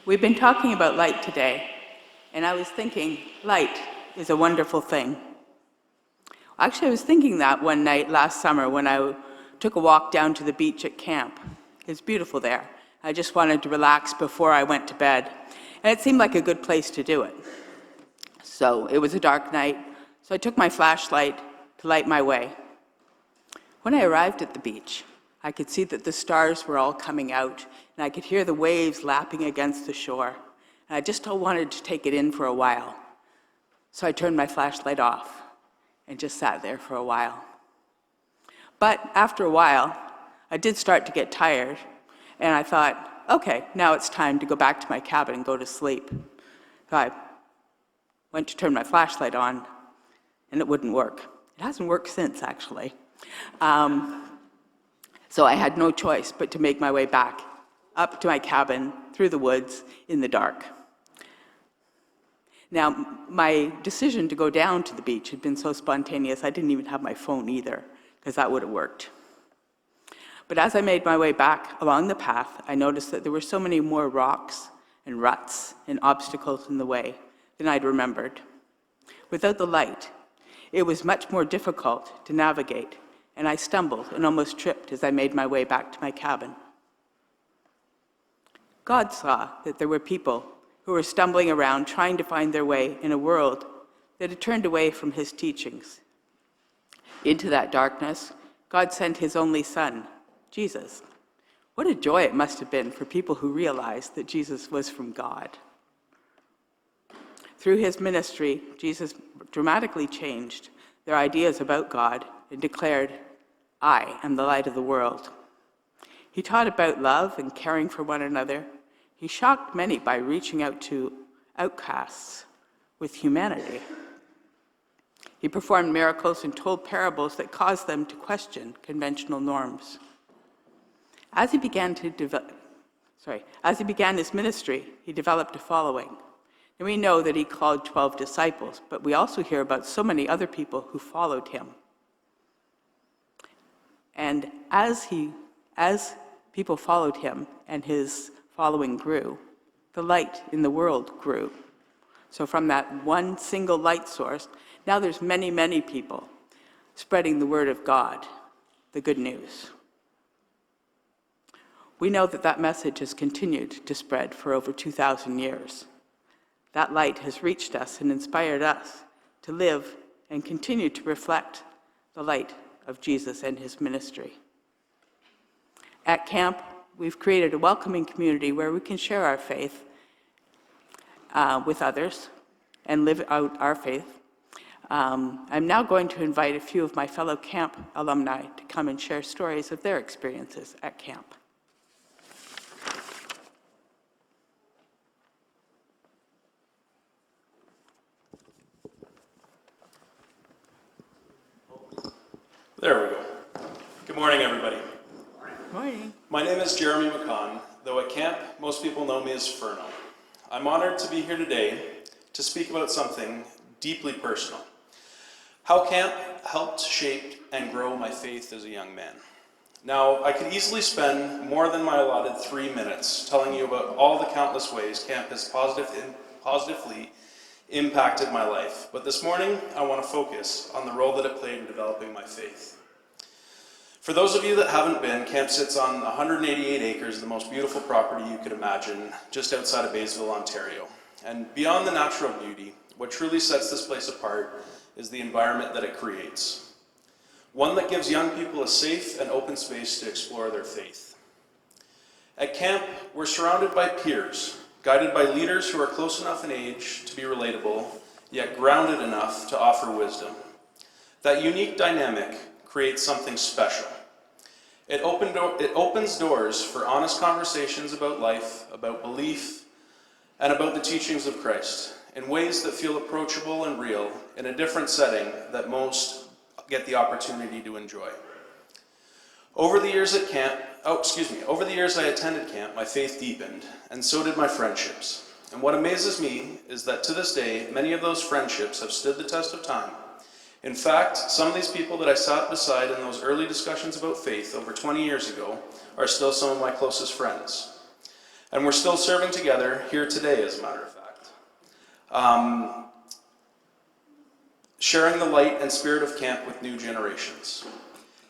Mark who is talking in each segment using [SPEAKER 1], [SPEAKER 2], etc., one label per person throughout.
[SPEAKER 1] We've been talking about light today, and I was thinking light is a wonderful thing. Actually, I was thinking that one night last summer when I took a walk down to the beach at camp. It's beautiful there. I just wanted to relax before I went to bed, and it seemed like a good place to do it. So it was a dark night, so I took my flashlight to light my way. When I arrived at the beach, I could see that the stars were all coming out, and I could hear the waves lapping against the shore. And I just wanted to take it in for a while. So I turned my flashlight off and just sat there for a while. But after a while, I did start to get tired, and I thought, okay, now it's time to go back to my cabin and go to sleep. So I went to turn my flashlight on, and it wouldn't work. It hasn't worked since, actually. So I had no choice but to make my way back up to my cabin through the woods in the dark. Now, my decision to go down to the beach had been so spontaneous, I didn't even have my phone either, because that would have worked. But as I made my way back along the path, I noticed that there were so many more rocks and ruts and obstacles in the way than I'd remembered. Without the light, it was much more difficult to navigate, and I stumbled and almost tripped as I made my way back to my cabin. God saw that there were people who were stumbling around trying to find their way in a world that had turned away from his teachings. Into that darkness, God sent his only Son, Jesus. What a joy it must have been for people who realized that Jesus was from God. Through his ministry, Jesus dramatically changed their ideas about God and declared, "I am the light of the world." He taught about love and caring for one another. He shocked many by reaching out to outcasts with humanity. He performed miracles and told parables that caused them to question conventional norms. As he began his ministry, he developed a following. And we know that he called 12 disciples, but we also hear about so many other people who followed him. And as people followed him and his following grew, the light in the world grew. So from that one single light source, now there's many, many people spreading the word of God, the good news. We know that that message has continued to spread for over 2,000 years. That light has reached us and inspired us to live and continue to reflect the light of Jesus and his ministry. At camp, we've created a welcoming community where we can share our faith with others and live out our faith. I'm now going to invite a few of my fellow camp alumni to come and share stories of their experiences at camp.
[SPEAKER 2] There we go. Good morning, everybody.
[SPEAKER 1] Morning.
[SPEAKER 2] My name is Jeremy McCon, though at camp, most people know me as Ferno. I'm honored to be here today to speak about something deeply personal. How camp helped shape and grow my faith as a young man. Now, I could easily spend more than my allotted 3 minutes telling you about all the countless ways camp has positively impacted my life. But this morning, I want to focus on the role that it played in developing my faith. For those of you that haven't been, camp sits on 188 acres, the most beautiful property you could imagine, just outside of Baysville, Ontario. And beyond the natural beauty, what truly sets this place apart is the environment that it creates. One that gives young people a safe and open space to explore their faith. At camp, we're surrounded by peers, guided by leaders who are close enough in age to be relatable, yet grounded enough to offer wisdom. That unique dynamic creates something special. It opens doors for honest conversations about life, about belief, and about the teachings of Christ in ways that feel approachable and real in a different setting that most get the opportunity to enjoy. Over the years I attended camp, my faith deepened, and so did my friendships. And what amazes me is that to this day, many of those friendships have stood the test of time. In fact, some of these people that I sat beside in those early discussions about faith over 20 years ago are still some of my closest friends. And we're still serving together here today, as a matter of fact. Sharing the light and spirit of camp with new generations.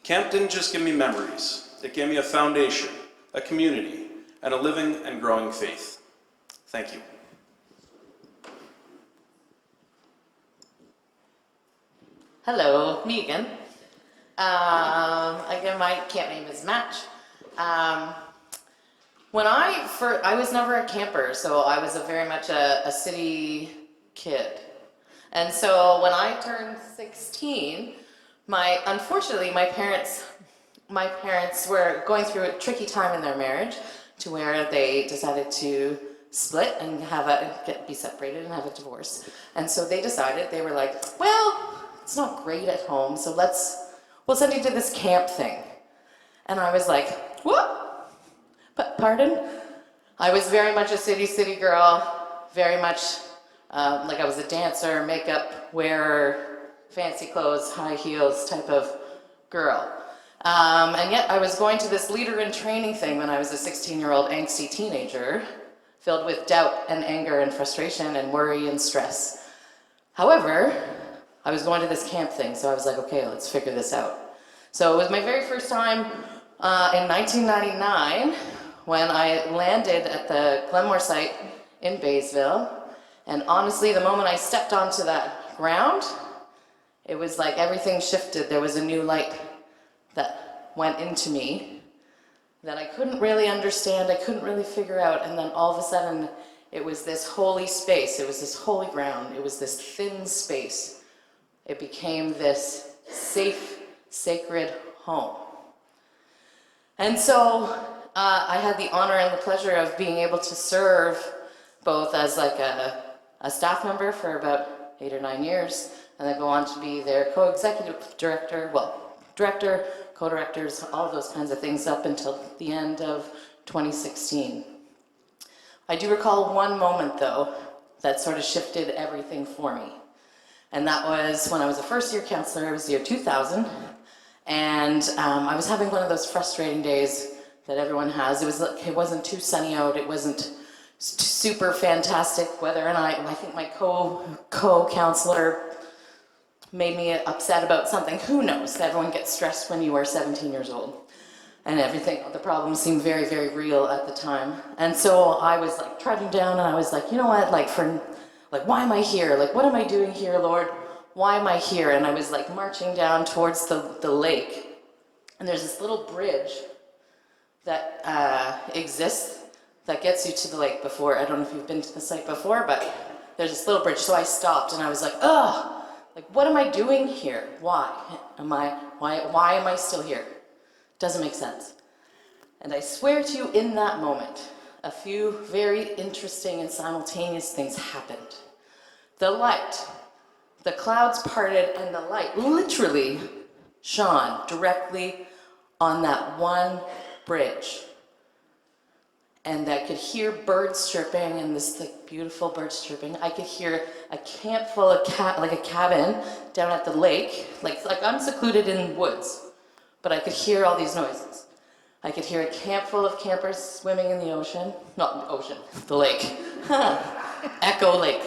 [SPEAKER 2] Camp didn't just give me memories, it gave me a foundation, a community, and a living and growing faith. Thank you.
[SPEAKER 3] Hello, me again. Again, my camp name is Match. When I was never a camper, so I was very much a city kid. And so when I turned 16, unfortunately, my parents were going through a tricky time in their marriage to where they decided to split and be separated and have a divorce. And so they decided, they were like, well, it's not great at home, so we'll send you to this camp thing. And I was like, what? Pardon? I was very much a city girl, very much like I was a dancer, makeup wearer, fancy clothes, high heels type of girl. And yet I was going to this leader in training thing when I was a 16-year-old angsty teenager, filled with doubt and anger and frustration and worry and stress. However, I was going to this camp thing, so I was like, okay, let's figure this out. So it was my very first time in 1999 when I landed at the Glenmore site in Baysville. And honestly, the moment I stepped onto that ground, it was like everything shifted. There was a new light that went into me that I couldn't really understand, I couldn't really figure out, and then all of a sudden, it was this holy space, it was this holy ground, it was this thin space. It became this safe, sacred home. And so I had the honor and the pleasure of being able to serve both as like a staff member for about 8 or 9 years, and then go on to be their co-executive director, director, co-directors, all of those kinds of things up until the end of 2016. I do recall one moment though that sort of shifted everything for me. And that was when I was a first-year counselor. It was the year 2000, and I was having one of those frustrating days that everyone has. It wasn't too sunny out. It wasn't super fantastic weather, and I think my co-counselor made me upset about something. Who knows? Everyone gets stressed when you are 17 years old, and everything. The problems seemed very, very real at the time. And so I was like trudging down, and I was like, you know what? Why am I here? Like, what am I doing here, Lord? Why am I here? And I was like marching down towards the lake, and there's this little bridge that exists that gets you to the lake before. I don't know if you've been to the site before, but there's this little bridge. So I stopped, and I was like, ugh, like, what am I doing here? Why am I still here? Doesn't make sense. And I swear to you, in that moment, a few very interesting and simultaneous things happened. The light, the clouds parted, and the light literally shone directly on that one bridge. And I could hear birds chirping, and this like beautiful birds chirping. I could hear a camp full of like a cabin down at the lake, like I'm secluded in woods, but I could hear all these noises. I could hear a camp full of campers swimming in the ocean, not the ocean, the lake, Echo Lake.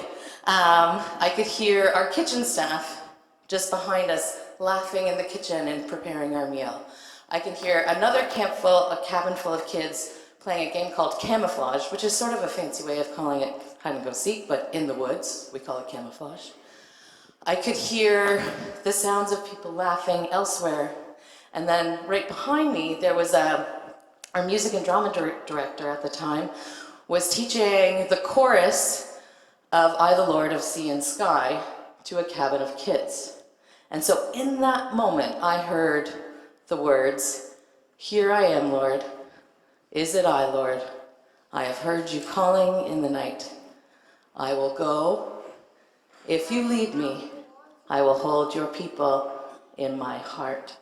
[SPEAKER 3] I could hear our kitchen staff just behind us laughing in the kitchen and preparing our meal. I could hear another a cabin full of kids playing a game called camouflage, which is sort of a fancy way of calling it hide and go seek, but in the woods, we call it camouflage. I could hear the sounds of people laughing elsewhere. And then right behind me, there was our music and drama director at the time was teaching the chorus of I, the Lord of Sea and Sky to a cabin of kids. And so in that moment, I heard the words, "Here I am, Lord. Is it I, Lord? I have heard you calling in the night. I will go. If you lead me, I will hold your people in my heart."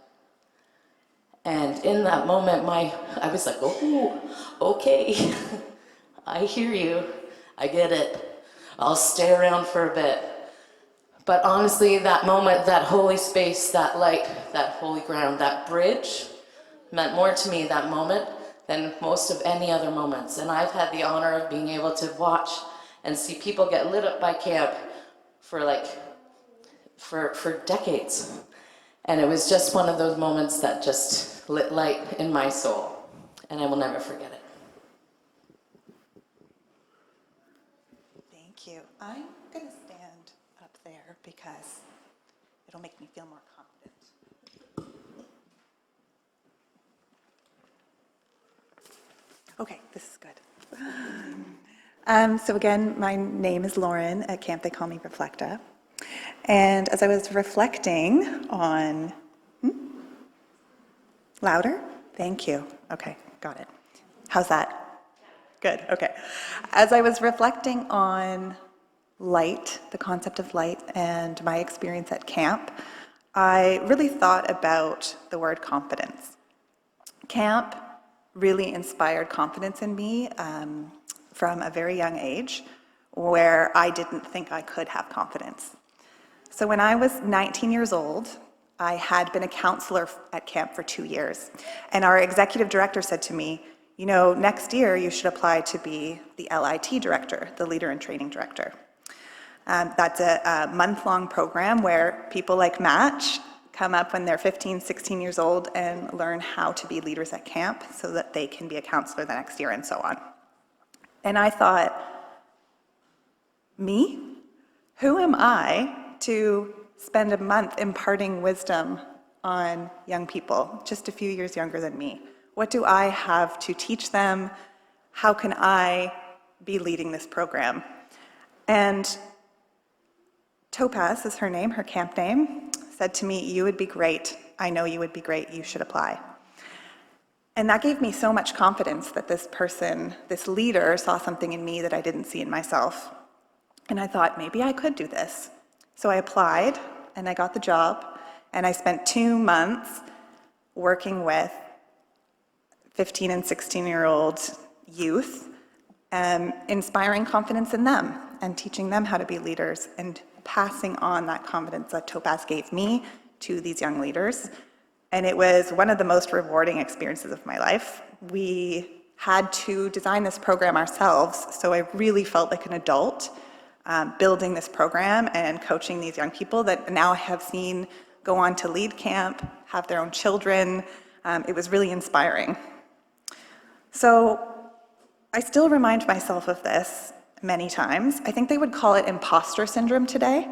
[SPEAKER 3] And in that moment, I was like, oh, okay. I hear you. I get it. I'll stay around for a bit. But honestly, that moment, that holy space, that light, that holy ground, that bridge meant more to me that moment than most of any other moments. And I've had the honor of being able to watch and see people get lit up by camp for decades. And it was just one of those moments that just lit light in my soul, and I will never forget it.
[SPEAKER 4] Thank you. I'm going to stand up there because it'll make me feel more confident. Okay, this is good. So again, my name is Lauren. At camp, they call me Reflecta. And as I was reflecting on, louder? Thank you. Okay, got it. How's that? Good, okay. As I was reflecting on light, the concept of light, and my experience at camp, I really thought about the word confidence. Camp really inspired confidence in me from a very young age, where I didn't think I could have confidence. So when I was 19 years old, I had been a counselor at camp for 2 years. And our executive director said to me, you know, next year you should apply to be the LIT director, the Leader in Training Director. That's a month-long program where people like Match come up when they're 15, 16 years old and learn how to be leaders at camp so that they can be a counselor the next year and so on. And I thought, me? Who am I to spend a month imparting wisdom on young people, just a few years younger than me? What do I have to teach them? How can I be leading this program? And Topaz is her name, her camp name, said to me, you would be great. I know you would be great. You should apply. And that gave me so much confidence that this person, this leader, saw something in me that I didn't see in myself. And I thought, maybe I could do this. So I applied, and I got the job, and I spent 2 months working with 15 and 16-year-old youth, inspiring confidence in them, and teaching them how to be leaders, and passing on that confidence that Topaz gave me to these young leaders. And it was one of the most rewarding experiences of my life. We had to design this program ourselves, so I really felt like an adult building this program and coaching these young people that now I have seen go on to lead camp, have their own children. It was really inspiring. So I still remind myself of this many times. I think they would call it imposter syndrome today.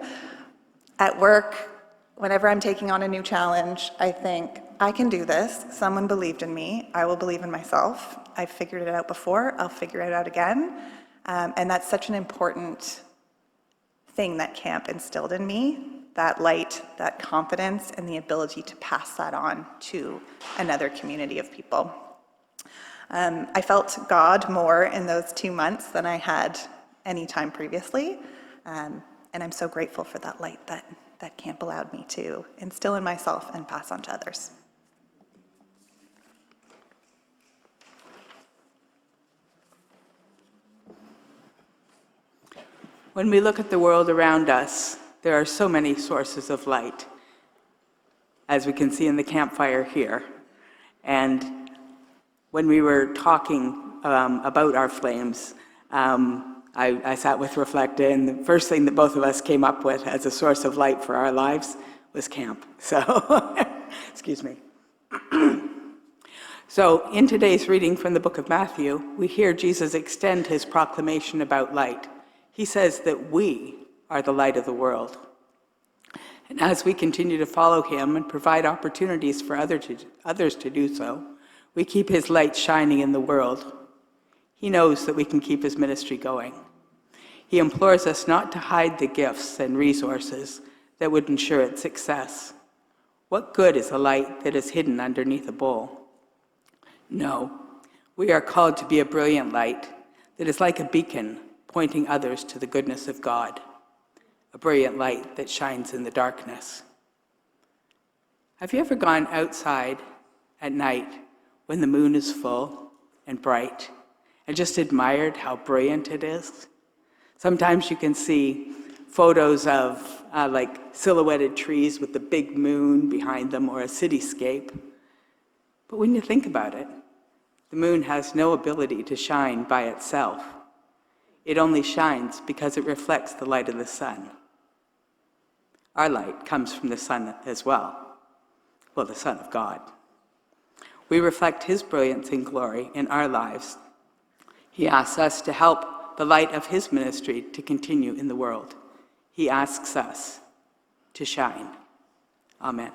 [SPEAKER 4] At work, whenever I'm taking on a new challenge, I think, I can do this. Someone believed in me. I will believe in myself. I've figured it out before. I'll figure it out again. And that's such an important thing that camp instilled in me, that light, that confidence, and the ability to pass that on to another community of people. I felt God more in those 2 months than I had any time previously. And I'm so grateful for that light that camp allowed me to instill in myself and pass on to others.
[SPEAKER 1] When we look at the world around us, there are so many sources of light, as we can see in the campfire here. And when we were talking about our flames, I sat with Reflecta, and the first thing that both of us came up with as a source of light for our lives was camp. So, excuse me. So, in today's reading from the book of Matthew, we hear Jesus extend his proclamation about light. He says that we are the light of the world. And as we continue to follow him and provide opportunities for others to do so, we keep his light shining in the world. He knows that we can keep his ministry going. He implores us not to hide the gifts and resources that would ensure its success. What good is a light that is hidden underneath a bowl? No, we are called to be a brilliant light that is like a beacon pointing others to the goodness of God, a brilliant light that shines in the darkness. Have you ever gone outside at night when the moon is full and bright and just admired how brilliant it is? Sometimes you can see photos of like silhouetted trees with the big moon behind them or a cityscape. But when you think about it, The moon has no ability to shine by itself. It only shines because it reflects the light of the sun. Our light comes from the sun as well. Well, the Son of God. We reflect his brilliance and glory in our lives. He asks us to help the light of his ministry to continue in the world. He asks us to shine. Amen.